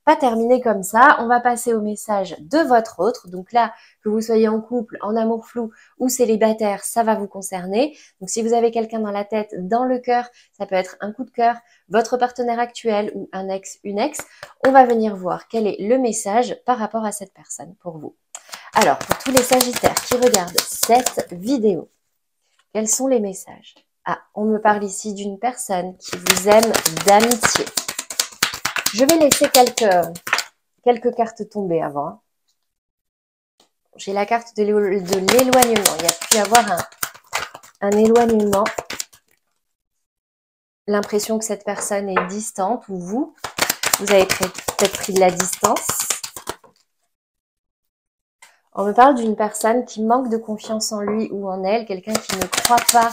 pas terminer comme ça, on va passer au message de votre autre. Donc là, que vous soyez en couple, en amour flou ou célibataire, ça va vous concerner. Donc si vous avez quelqu'un dans la tête, dans le cœur, ça peut être un coup de cœur, votre partenaire actuel ou un ex, une ex, on va venir voir quel est le message par rapport à cette personne pour vous. Alors, pour tous les Sagittaires qui regardent cette vidéo, quels sont les messages? Ah, on me parle ici d'une personne qui vous aime d'amitié. Je vais laisser quelques cartes tomber avant. J'ai la carte de l'éloignement. Il y a pu y avoir un éloignement. L'impression que cette personne est distante ou vous avez peut-être pris de la distance. On me parle d'une personne qui manque de confiance en lui ou en elle, quelqu'un qui ne croit pas,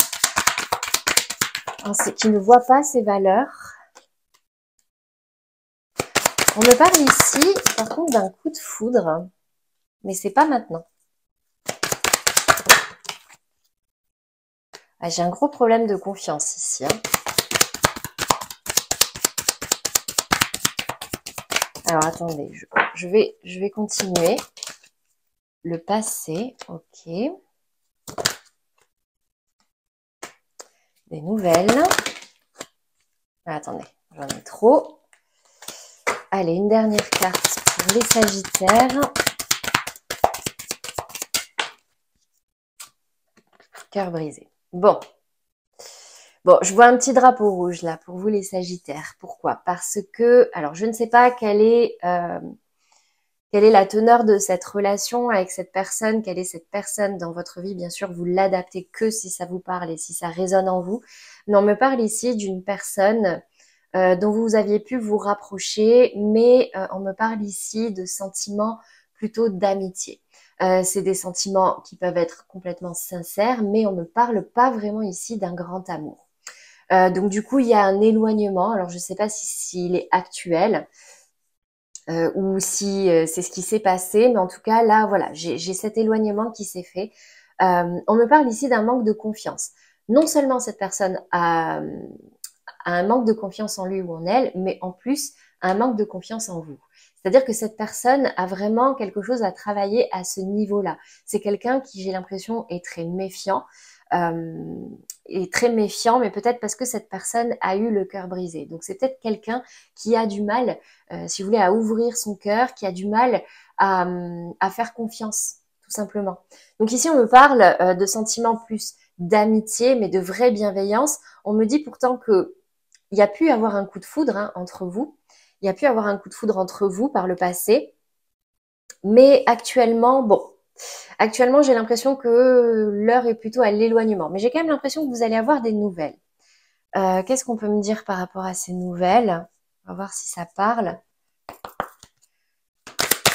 qui ne voit pas ses valeurs. On me parle ici, par contre, d'un coup de foudre, mais c'est pas maintenant. Ah, j'ai un gros problème de confiance ici. Hein. Alors, attendez, je vais continuer. Le passé, ok. Des nouvelles. Ah, attendez, j'en ai trop. Allez, une dernière carte pour les Sagittaires. Cœur brisé. Bon, je vois un petit drapeau rouge là pour vous les Sagittaires. Pourquoi? Parce que, alors je ne sais pas quelle est la teneur de cette relation avec cette personne, quelle est cette personne dans votre vie. Bien sûr, vous l'adaptez que si ça vous parle et si ça résonne en vous. Mais on me parle ici d'une personne dont vous aviez pu vous rapprocher, mais on me parle ici de sentiments plutôt d'amitié. C'est des sentiments qui peuvent être complètement sincères, mais on ne parle pas vraiment ici d'un grand amour. Donc du coup, il y a un éloignement. Alors, je ne sais pas s'il est actuel ou si c'est ce qui s'est passé, mais en tout cas, là, voilà, j'ai cet éloignement qui s'est fait. On me parle ici d'un manque de confiance. Non seulement cette personne a un manque de confiance en lui ou en elle, mais en plus, un manque de confiance en vous. C'est-à-dire que cette personne a vraiment quelque chose à travailler à ce niveau-là. C'est quelqu'un qui, j'ai l'impression, est très méfiant. Mais peut-être parce que cette personne a eu le cœur brisé. Donc c'est peut-être quelqu'un qui a du mal, si vous voulez, à ouvrir son cœur, qui a du mal à faire confiance, tout simplement. Donc ici, on me parle de sentiments plus d'amitié, mais de vraie bienveillance. On me dit pourtant que il y a pu avoir un coup de foudre entre vous. Il y a pu avoir un coup de foudre entre vous par le passé. Mais actuellement, j'ai l'impression que l'heure est plutôt à l'éloignement. Mais j'ai quand même l'impression que vous allez avoir des nouvelles. Qu'est-ce qu'on peut me dire par rapport à ces nouvelles? On va voir si ça parle.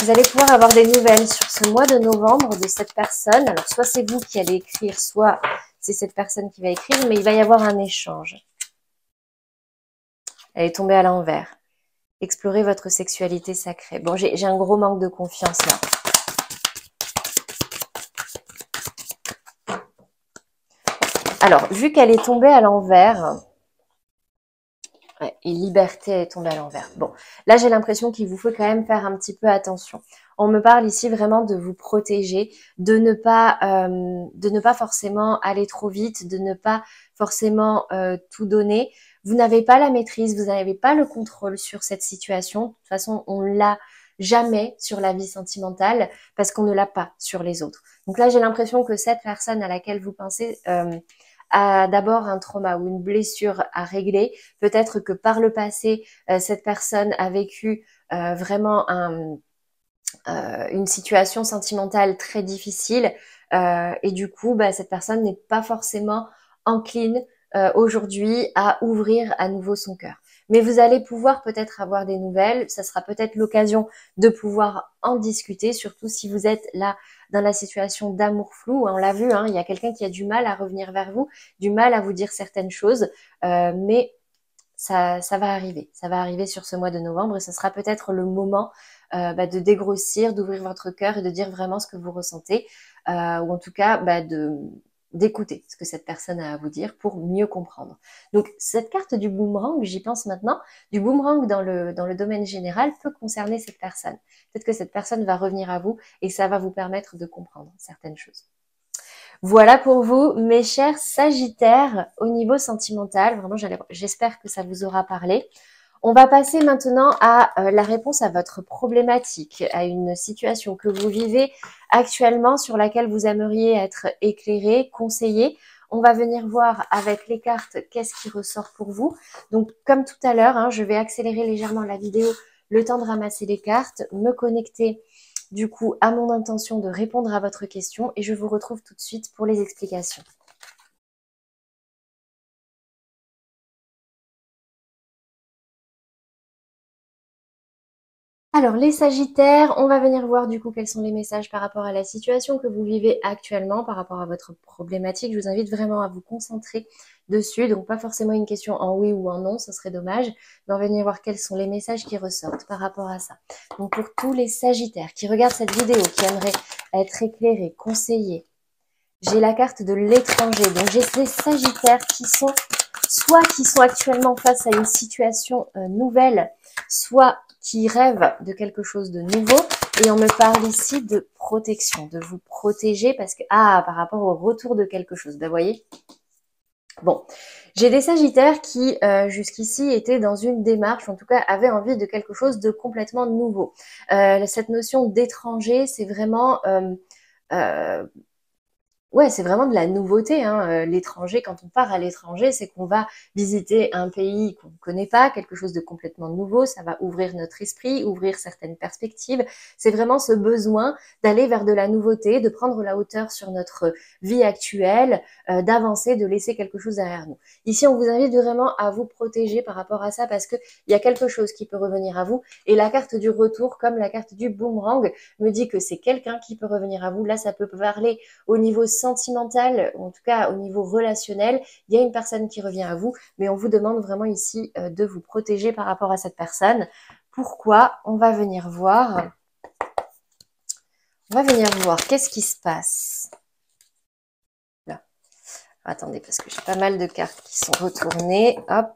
Vous allez pouvoir avoir des nouvelles sur ce mois de novembre de cette personne. Alors, soit c'est vous qui allez écrire, soit c'est cette personne qui va écrire, mais il va y avoir un échange. Elle est tombée à l'envers. Explorez votre sexualité sacrée. Bon, j'ai un gros manque de confiance là. Alors, vu qu'elle est tombée à l'envers, et liberté est tombée à l'envers. Bon, là j'ai l'impression qu'il vous faut quand même faire un petit peu attention. On me parle ici vraiment de vous protéger, de ne pas forcément aller trop vite, de ne pas forcément tout donner. Vous n'avez pas la maîtrise, vous n'avez pas le contrôle sur cette situation. De toute façon, on l'a jamais sur la vie sentimentale parce qu'on ne l'a pas sur les autres. Donc là, j'ai l'impression que cette personne à laquelle vous pensez a d'abord un trauma ou une blessure à régler. Peut-être que par le passé, cette personne a vécu vraiment une situation sentimentale très difficile et du coup, cette personne n'est pas forcément encline aujourd'hui à ouvrir à nouveau son cœur. Mais vous allez pouvoir peut-être avoir des nouvelles, ça sera peut-être l'occasion de pouvoir en discuter, surtout si vous êtes là dans la situation d'amour flou. On l'a vu, il y a quelqu'un qui a du mal à revenir vers vous, du mal à vous dire certaines choses, mais ça va arriver sur ce mois de novembre et ce sera peut-être le moment de dégrossir, d'ouvrir votre cœur et de dire vraiment ce que vous ressentez, ou en tout cas d'écouter ce que cette personne a à vous dire pour mieux comprendre. Donc cette carte du boomerang, j'y pense maintenant, du boomerang dans le domaine général peut concerner cette personne. Peut-être que cette personne va revenir à vous et ça va vous permettre de comprendre certaines choses. Voilà pour vous, mes chers Sagittaires, au niveau sentimental. Vraiment, j'espère que ça vous aura parlé. On va passer maintenant à la réponse à votre problématique, à une situation que vous vivez actuellement sur laquelle vous aimeriez être éclairé, conseillé. On va venir voir avec les cartes qu'est-ce qui ressort pour vous. Donc, comme tout à l'heure, je vais accélérer légèrement la vidéo, le temps de ramasser les cartes, me connecter du coup à mon intention de répondre à votre question et je vous retrouve tout de suite pour les explications. Alors les Sagittaires, on va venir voir du coup quels sont les messages par rapport à la situation que vous vivez actuellement, par rapport à votre problématique. Je vous invite vraiment à vous concentrer dessus, donc pas forcément une question en oui ou en non, ce serait dommage, mais on va venir voir quels sont les messages qui ressortent par rapport à ça. Donc pour tous les Sagittaires qui regardent cette vidéo, qui aimeraient être éclairés, conseillés, j'ai la carte de l'étranger, donc j'ai ces Sagittaires qui sont actuellement face à une situation nouvelle, soit qui rêvent de quelque chose de nouveau. Et on me parle ici de protection, de vous protéger parce que, par rapport au retour de quelque chose, vous voyez. Bon, j'ai des Sagittaires qui, jusqu'ici, étaient dans une démarche, en tout cas, avaient envie de quelque chose de complètement nouveau. Cette notion d'étranger, c'est vraiment... ouais, c'est vraiment de la nouveauté, l'étranger, quand on part à l'étranger, c'est qu'on va visiter un pays qu'on ne connaît pas, quelque chose de complètement nouveau, ça va ouvrir notre esprit, ouvrir certaines perspectives. C'est vraiment ce besoin d'aller vers de la nouveauté, de prendre la hauteur sur notre vie actuelle, d'avancer, de laisser quelque chose derrière nous. Ici, on vous invite vraiment à vous protéger par rapport à ça parce que il y a quelque chose qui peut revenir à vous. Et la carte du retour, comme la carte du boomerang, me dit que c'est quelqu'un qui peut revenir à vous. Là, ça peut parler au niveau sentimental, ou en tout cas au niveau relationnel, il y a une personne qui revient à vous, mais on vous demande vraiment ici de vous protéger par rapport à cette personne. Pourquoi? On va venir voir. On va venir voir qu'est-ce qui se passe. Là. Attendez, parce que j'ai pas mal de cartes qui sont retournées. Hop.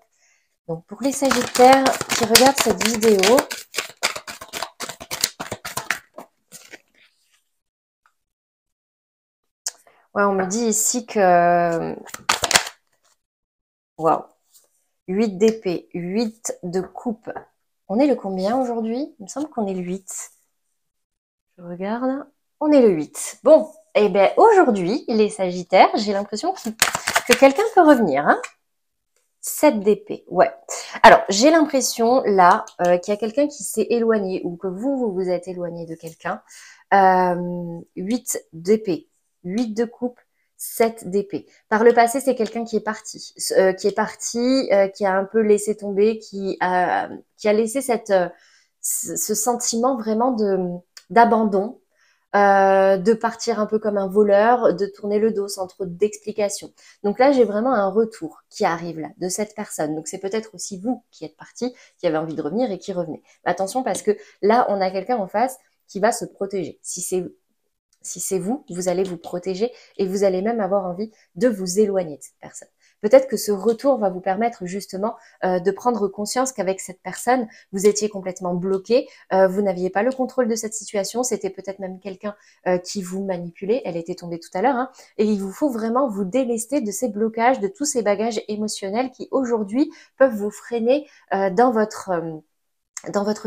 Donc pour les Sagittaires qui regardent cette vidéo, ouais, on me dit ici que... Waouh. 8 d'épée, 8 de coupe. On est le combien aujourd'hui? Il me semble qu'on est le 8. Je regarde. On est le 8. Bon, eh bien aujourd'hui, les Sagittaires, j'ai l'impression que quelqu'un peut revenir. 7 d'épée, ouais. Alors, j'ai l'impression là qu'il y a quelqu'un qui s'est éloigné ou que vous vous êtes éloigné de quelqu'un. 8 d'épée, 8 de coupe, 7 d'épée. Par le passé, c'est quelqu'un qui est parti, qui a un peu laissé tomber, qui a laissé ce sentiment vraiment d'abandon, de partir un peu comme un voleur, de tourner le dos sans trop d'explications. Donc là, j'ai vraiment un retour qui arrive là de cette personne. Donc c'est peut-être aussi vous qui êtes parti, qui avez envie de revenir et qui revenez. Mais attention parce que là, on a quelqu'un en face qui va se protéger. Si c'est vous, vous allez vous protéger et vous allez même avoir envie de vous éloigner de cette personne. Peut-être que ce retour va vous permettre justement de prendre conscience qu'avec cette personne, vous étiez complètement bloqué, vous n'aviez pas le contrôle de cette situation, c'était peut-être même quelqu'un qui vous manipulait, elle était tombée tout à l'heure, et il vous faut vraiment vous délester de ces blocages, de tous ces bagages émotionnels qui aujourd'hui peuvent vous freiner dans votre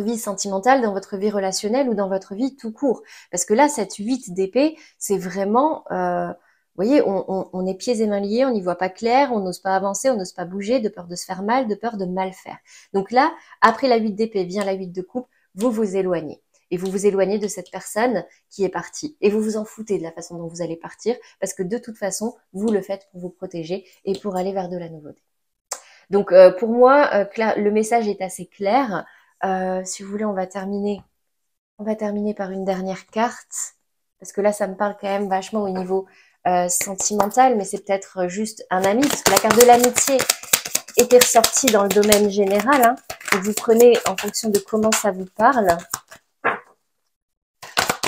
vie sentimentale, dans votre vie relationnelle ou dans votre vie tout court. Parce que là, cette 8 d'épée, c'est vraiment... vous voyez, on est pieds et mains liés, on n'y voit pas clair, on n'ose pas avancer, on n'ose pas bouger, de peur de se faire mal, de peur de mal faire. Donc là, après la 8 d'épée vient la 8 de coupe, vous vous éloignez. Et vous vous éloignez de cette personne qui est partie. Et vous vous en foutez de la façon dont vous allez partir, parce que de toute façon, vous le faites pour vous protéger et pour aller vers de la nouveauté. Donc pour moi, le message est assez clair. Si vous voulez, on va terminer par une dernière carte, parce que là, ça me parle quand même vachement au niveau sentimental, mais c'est peut-être juste un ami, parce que la carte de l'amitié était ressortie dans le domaine général. Donc vous prenez en fonction de comment ça vous parle.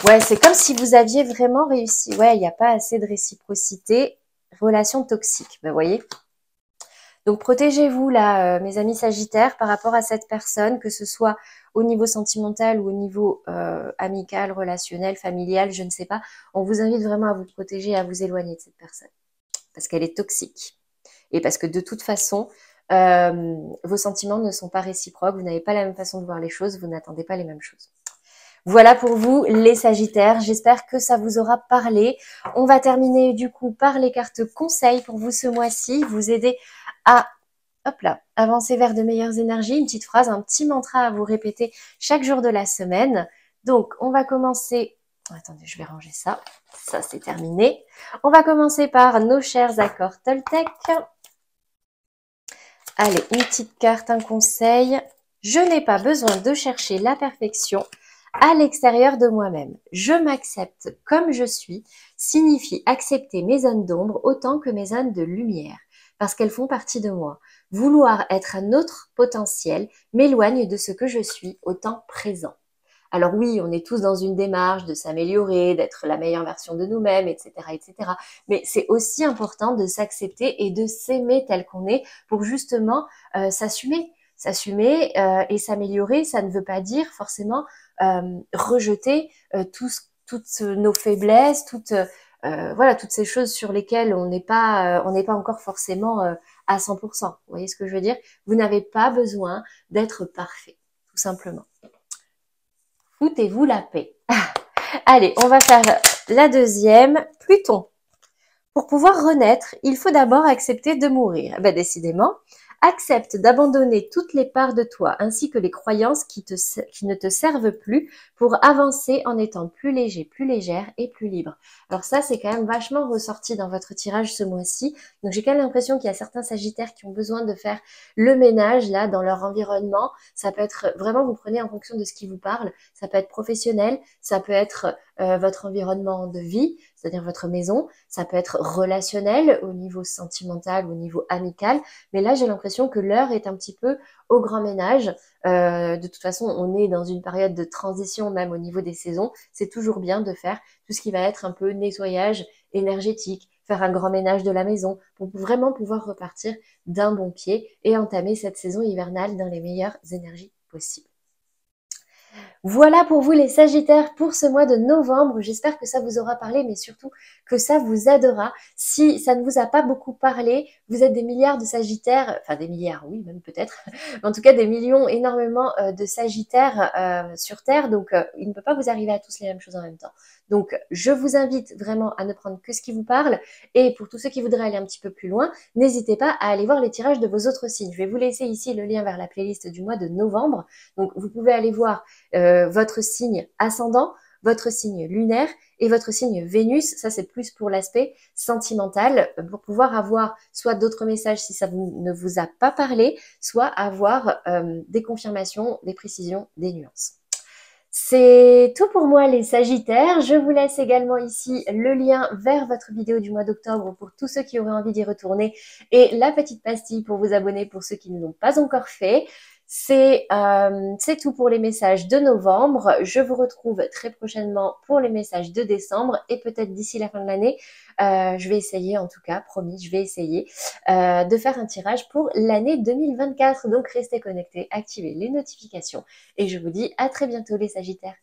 Ouais, c'est comme si vous aviez vraiment réussi. Ouais, il n'y a pas assez de réciprocité. Relation toxique, vous voyez. Donc protégez-vous là, mes amis Sagittaires, par rapport à cette personne, que ce soit au niveau sentimental ou au niveau amical, relationnel, familial, je ne sais pas. On vous invite vraiment à vous protéger et à vous éloigner de cette personne. Parce qu'elle est toxique. Et parce que de toute façon, vos sentiments ne sont pas réciproques, vous n'avez pas la même façon de voir les choses, vous n'attendez pas les mêmes choses. Voilà pour vous les Sagittaires, j'espère que ça vous aura parlé. On va terminer du coup par les cartes conseils pour vous ce mois-ci, vous aider à hop là, avancer vers de meilleures énergies, une petite phrase, un petit mantra à vous répéter chaque jour de la semaine. Donc on va commencer, attendez je vais ranger ça, ça c'est terminé. On va commencer par nos chers accords Toltec. Allez, une petite carte, un conseil. Je n'ai pas besoin de chercher la perfection à l'extérieur de moi-même. Je m'accepte comme je suis signifie accepter mes zones d'ombre autant que mes zones de lumière, parce qu'elles font partie de moi. Vouloir être un autre potentiel m'éloigne de ce que je suis au temps présent. Alors oui, on est tous dans une démarche de s'améliorer, d'être la meilleure version de nous-mêmes, etc., etc. Mais c'est aussi important de s'accepter et de s'aimer tel qu'on est pour justement s'assumer. S'assumer et s'améliorer, ça ne veut pas dire forcément rejeter toutes nos faiblesses, voilà, toutes ces choses sur lesquelles on n'est pas encore forcément à 100%. Vous voyez ce que je veux dire? Vous n'avez pas besoin d'être parfait, tout simplement. Foutez-vous la paix. Allez, on va faire la deuxième. Pluton. Pour pouvoir renaître, il faut d'abord accepter de mourir. Ben, décidément, accepte d'abandonner toutes les parts de toi ainsi que les croyances qui ne te servent plus pour avancer en étant plus léger, plus légère et plus libre. Alors ça, c'est quand même vachement ressorti dans votre tirage ce mois-ci. Donc j'ai quand même l'impression qu'il y a certains Sagittaires qui ont besoin de faire le ménage là dans leur environnement. Ça peut être vraiment, vous prenez en fonction de ce qui vous parle. Ça peut être professionnel, ça peut être votre environnement de vie, c'est-à-dire votre maison. Ça peut être relationnel au niveau sentimental, au niveau amical. Mais là, j'ai l'impression que l'heure est un petit peu au grand ménage. De toute façon, on est dans une période de transition, même au niveau des saisons. C'est toujours bien de faire tout ce qui va être un peu nettoyage énergétique, faire un grand ménage de la maison pour vraiment pouvoir repartir d'un bon pied et entamer cette saison hivernale dans les meilleures énergies possibles. Voilà pour vous les Sagittaires pour ce mois de novembre. J'espère que ça vous aura parlé, mais surtout que ça vous aidera. Si ça ne vous a pas beaucoup parlé, vous êtes des milliards de Sagittaires, enfin des milliards, oui, même peut-être, mais en tout cas des millions énormément de Sagittaires sur Terre, donc il ne peut pas vous arriver à tous les mêmes choses en même temps. Donc je vous invite vraiment à ne prendre que ce qui vous parle, et pour tous ceux qui voudraient aller un petit peu plus loin, n'hésitez pas à aller voir les tirages de vos autres signes. Je vais vous laisser ici le lien vers la playlist du mois de novembre, donc vous pouvez aller voir votre signe ascendant, votre signe lunaire et votre signe Vénus. Ça, c'est plus pour l'aspect sentimental, pour pouvoir avoir soit d'autres messages si ça ne vous a pas parlé, soit avoir des confirmations, des précisions, des nuances. C'est tout pour moi les Sagittaires. Je vous laisse également ici le lien vers votre vidéo du mois d'octobre pour tous ceux qui auraient envie d'y retourner et la petite pastille pour vous abonner pour ceux qui ne l'ont pas encore fait. C'est tout pour les messages de novembre. Je vous retrouve très prochainement pour les messages de décembre et peut-être d'ici la fin de l'année, je vais essayer, en tout cas, promis, je vais essayer de faire un tirage pour l'année 2024. Donc restez connectés, activez les notifications et je vous dis à très bientôt les Sagittaires.